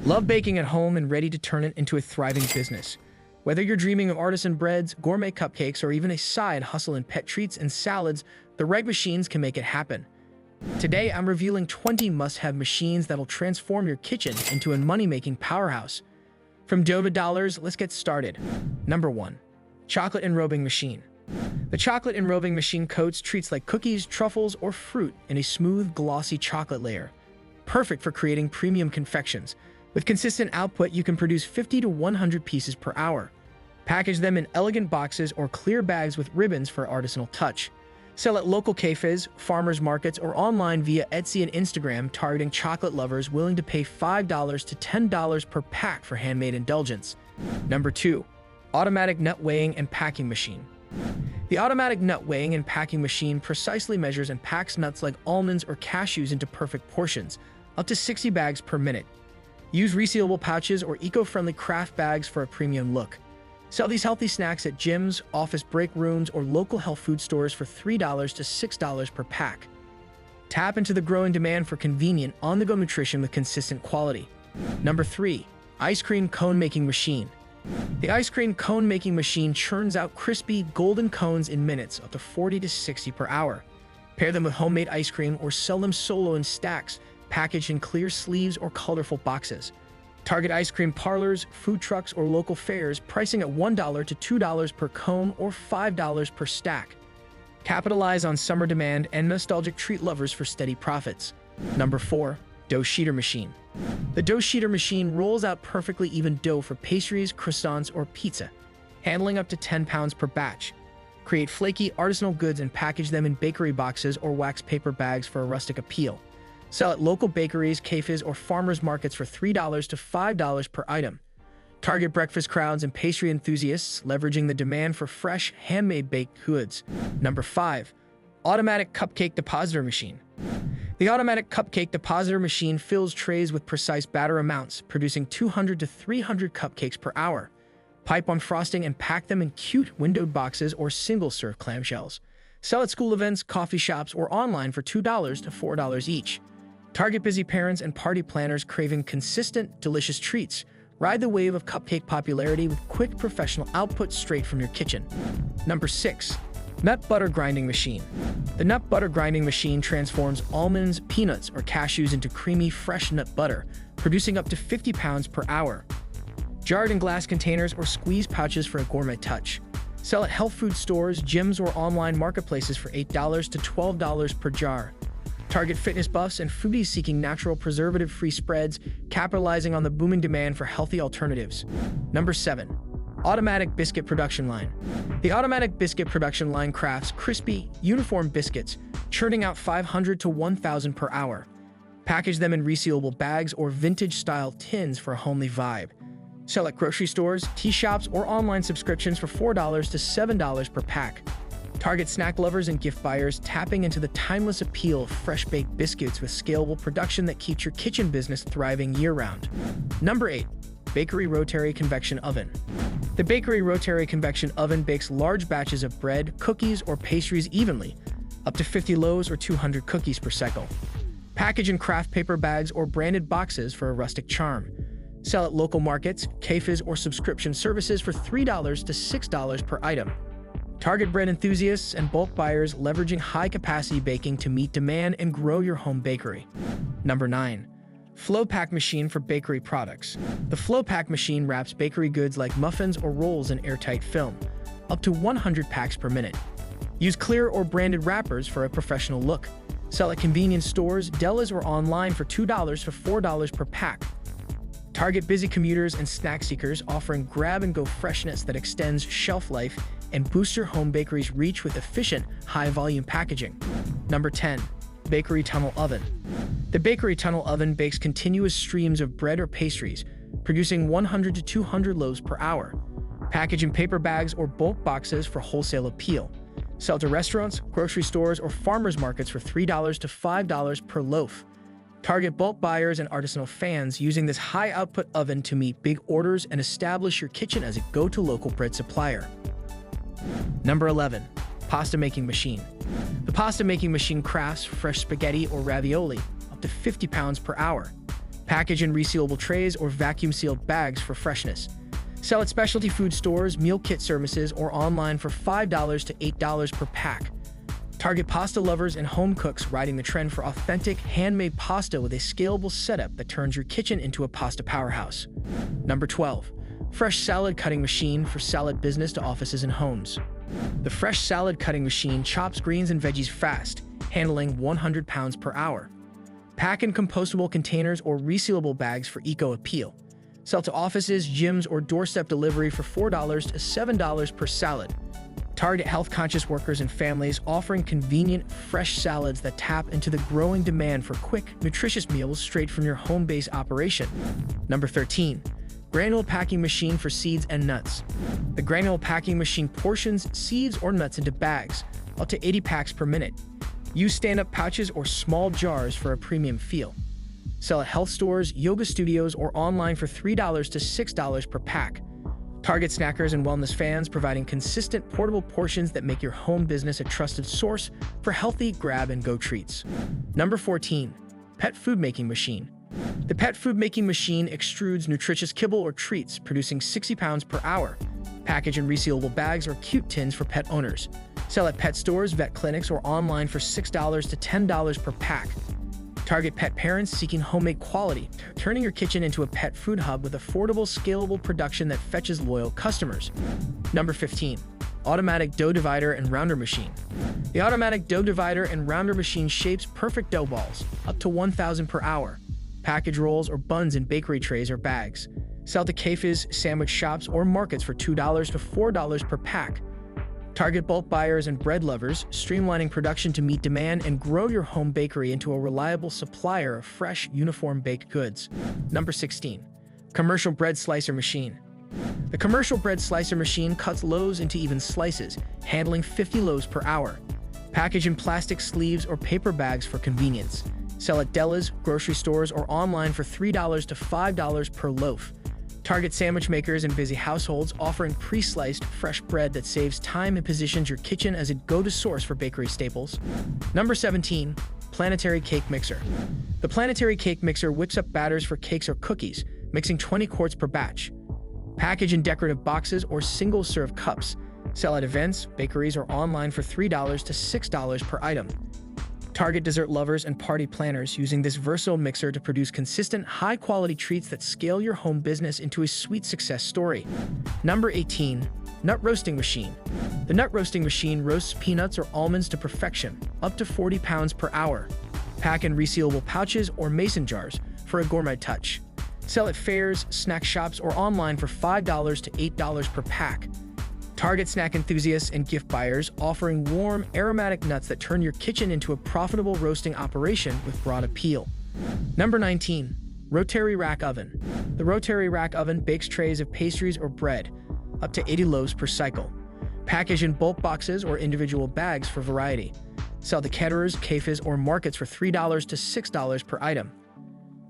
Love baking at home and ready to turn it into a thriving business. Whether you're dreaming of artisan breads, gourmet cupcakes, or even a side hustle in pet treats and salads, the right machines can make it happen. Today, I'm revealing 20 must-have machines that'll transform your kitchen into a money-making powerhouse. From dough to dollars, let's get started. Number 1. Chocolate enrobing machine. The chocolate enrobing machine coats treats like cookies, truffles, or fruit in a smooth, glossy chocolate layer. Perfect for creating premium confections. With consistent output, you can produce 50 to 100 pieces per hour. Package them in elegant boxes or clear bags with ribbons for artisanal touch. Sell at local cafes, farmers markets, or online via Etsy and Instagram, targeting chocolate lovers willing to pay $5 to $10 per pack for handmade indulgence. Number 2. Automatic nut weighing and packing machine. The automatic nut weighing and packing machine precisely measures and packs nuts like almonds or cashews into perfect portions, up to 60 bags per minute. Use resealable pouches or eco-friendly craft bags for a premium look. Sell these healthy snacks at gyms, office break rooms, or local health food stores for $3 to $6 per pack. Tap into the growing demand for convenient, on-the-go nutrition with consistent quality. Number 3. Ice cream cone making machine. The ice cream cone making machine churns out crispy, golden cones in minutes, up to 40 to 60 per hour. Pair them with homemade ice cream or sell them solo in stacks, packaged in clear sleeves or colorful boxes. Target ice cream parlors, food trucks, or local fairs, pricing at $1 to $2 per cone or $5 per stack. Capitalize on summer demand and nostalgic treat lovers for steady profits. Number 4. Dough sheeter machine. The dough sheeter machine rolls out perfectly even dough for pastries, croissants, or pizza, handling up to 10 pounds per batch. Create flaky, artisanal goods and package them in bakery boxes or wax paper bags for a rustic appeal. Sell at local bakeries, cafes, or farmers markets for $3 to $5 per item. Target breakfast crowds and pastry enthusiasts, leveraging the demand for fresh, handmade baked goods. Number 5. Automatic cupcake depositor machine. The automatic cupcake depositor machine fills trays with precise batter amounts, producing 200 to 300 cupcakes per hour. Pipe on frosting and pack them in cute windowed boxes or single-serve clamshells. Sell at school events, coffee shops, or online for $2 to $4 each. Target busy parents and party planners craving consistent, delicious treats. Ride the wave of cupcake popularity with quick professional output straight from your kitchen. Number 6. Nut butter grinding machine. The nut butter grinding machine transforms almonds, peanuts, or cashews into creamy, fresh nut butter, producing up to 50 pounds per hour. Jarred in glass containers or squeeze pouches for a gourmet touch. Sell at health food stores, gyms, or online marketplaces for $8 to $12 per jar. Target fitness buffs and foodies seeking natural, preservative-free spreads, capitalizing on the booming demand for healthy alternatives. Number 7. Automatic biscuit production line. The automatic biscuit production line crafts crispy, uniform biscuits, churning out 500 to 1,000 per hour. Package them in resealable bags or vintage-style tins for a homely vibe. Sell at grocery stores, tea shops, or online subscriptions for $4 to $7 per pack. Target snack lovers and gift buyers, tapping into the timeless appeal of fresh-baked biscuits with scalable production that keeps your kitchen business thriving year-round. Number 8. Bakery Rotary Convection Oven. The Bakery Rotary Convection Oven bakes large batches of bread, cookies, or pastries evenly, up to 50 loaves or 200 cookies per cycle. Package in craft paper bags or branded boxes for a rustic charm. Sell at local markets, cafes, or subscription services for $3 to $6 per item. Target bread enthusiasts and bulk buyers, leveraging high-capacity baking to meet demand and grow your home bakery. Number 9. Flow Pack Machine for Bakery Products. The Flow Pack machine wraps bakery goods like muffins or rolls in airtight film, up to 100 packs per minute. Use clear or branded wrappers for a professional look. Sell at convenience stores, delis, or online for $2 to $4 per pack. Target busy commuters and snack seekers, offering grab-and-go freshness that extends shelf life and boosts your home bakery's reach with efficient, high-volume packaging. Number 10. Bakery Tunnel Oven. The Bakery Tunnel Oven bakes continuous streams of bread or pastries, producing 100 to 200 loaves per hour. Package in paper bags or bulk boxes for wholesale appeal. Sell to restaurants, grocery stores, or farmers markets for $3 to $5 per loaf. Target bulk buyers and artisanal fans, using this high-output oven to meet big orders and establish your kitchen as a go-to local bread supplier. Number 11. Pasta Making Machine. The pasta making machine crafts fresh spaghetti or ravioli, up to 50 pounds per hour. Package in resealable trays or vacuum-sealed bags for freshness. Sell at specialty food stores, meal kit services, or online for $5 to $8 per pack. Target pasta lovers and home cooks, riding the trend for authentic, handmade pasta with a scalable setup that turns your kitchen into a pasta powerhouse. Number 12. Fresh salad cutting machine for salad business to offices and homes. The Fresh Salad Cutting Machine chops greens and veggies fast, handling 100 pounds per hour. Pack in compostable containers or resealable bags for eco-appeal. Sell to offices, gyms, or doorstep delivery for $4 to $7 per salad. Target health-conscious workers and families, offering convenient, fresh salads that tap into the growing demand for quick, nutritious meals straight from your home-based operation. Number 13. Granule Packing Machine for Seeds and Nuts. The Granule Packing Machine portions seeds or nuts into bags, up to 80 packs per minute. Use stand-up pouches or small jars for a premium feel. Sell at health stores, yoga studios, or online for $3 to $6 per pack. Target snackers and wellness fans, providing consistent portable portions that make your home business a trusted source for healthy grab-and-go treats. Number 14. Pet Food Making Machine. The Pet Food Making Machine extrudes nutritious kibble or treats, producing 60 pounds per hour. Package in resealable bags or cute tins for pet owners. Sell at pet stores, vet clinics, or online for $6 to $10 per pack. Target pet parents seeking homemade quality, turning your kitchen into a pet food hub with affordable, scalable production that fetches loyal customers. Number 15. Automatic Dough Divider and Rounder Machine. The Automatic Dough Divider and Rounder Machine shapes perfect dough balls, up to 1,000 per hour. Package rolls or buns in bakery trays or bags. Sell to cafes, sandwich shops, or markets for $2 to $4 per pack. Target bulk buyers and bread lovers, streamlining production to meet demand and grow your home bakery into a reliable supplier of fresh, uniform baked goods. Number 16. Commercial Bread Slicer Machine. The Commercial Bread Slicer Machine cuts loaves into even slices, handling 50 loaves per hour. Package in plastic sleeves or paper bags for convenience. Sell at delis, grocery stores, or online for $3 to $5 per loaf. Target sandwich makers and busy households, offering pre-sliced, fresh bread that saves time and positions your kitchen as a go-to source for bakery staples. Number 17. Planetary Cake Mixer. The Planetary Cake Mixer whips up batters for cakes or cookies, mixing 20 quarts per batch. Package in decorative boxes or single-serve cups. Sell at events, bakeries, or online for $3 to $6 per item. Target dessert lovers and party planners, using this versatile mixer to produce consistent, high-quality treats that scale your home business into a sweet success story. Number 18. Nut Roasting Machine. The Nut Roasting Machine roasts peanuts or almonds to perfection, up to 40 pounds per hour. Pack in resealable pouches or mason jars for a gourmet touch. Sell at fairs, snack shops, or online for $5 to $8 per pack. Target snack enthusiasts and gift buyers, offering warm, aromatic nuts that turn your kitchen into a profitable roasting operation with broad appeal. Number 19. Rotary Rack Oven. The Rotary Rack Oven bakes trays of pastries or bread, up to 80 loaves per cycle. Package in bulk boxes or individual bags for variety. Sell to caterers, cafes, or markets for $3 to $6 per item.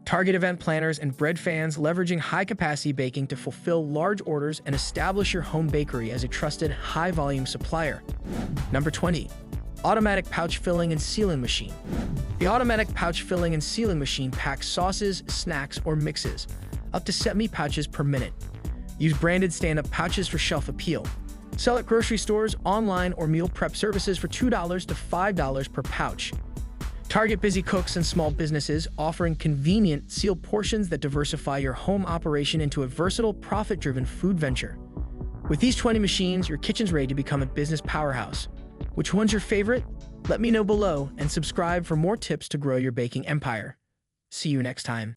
Target event planners and bread fans, leveraging high-capacity baking to fulfill large orders and establish your home bakery as a trusted, high-volume supplier. Number 20. Automatic Pouch Filling and Sealing Machine. The Automatic Pouch Filling and Sealing Machine packs sauces, snacks, or mixes, up to 70 pouches per minute. Use branded stand-up pouches for shelf appeal. Sell at grocery stores, online, or meal prep services for $2 to $5 per pouch. Target busy cooks and small businesses, offering convenient, sealed portions that diversify your home operation into a versatile, profit-driven food venture. With these 20 machines, your kitchen's ready to become a business powerhouse. Which one's your favorite? Let me know below and subscribe for more tips to grow your baking empire. See you next time.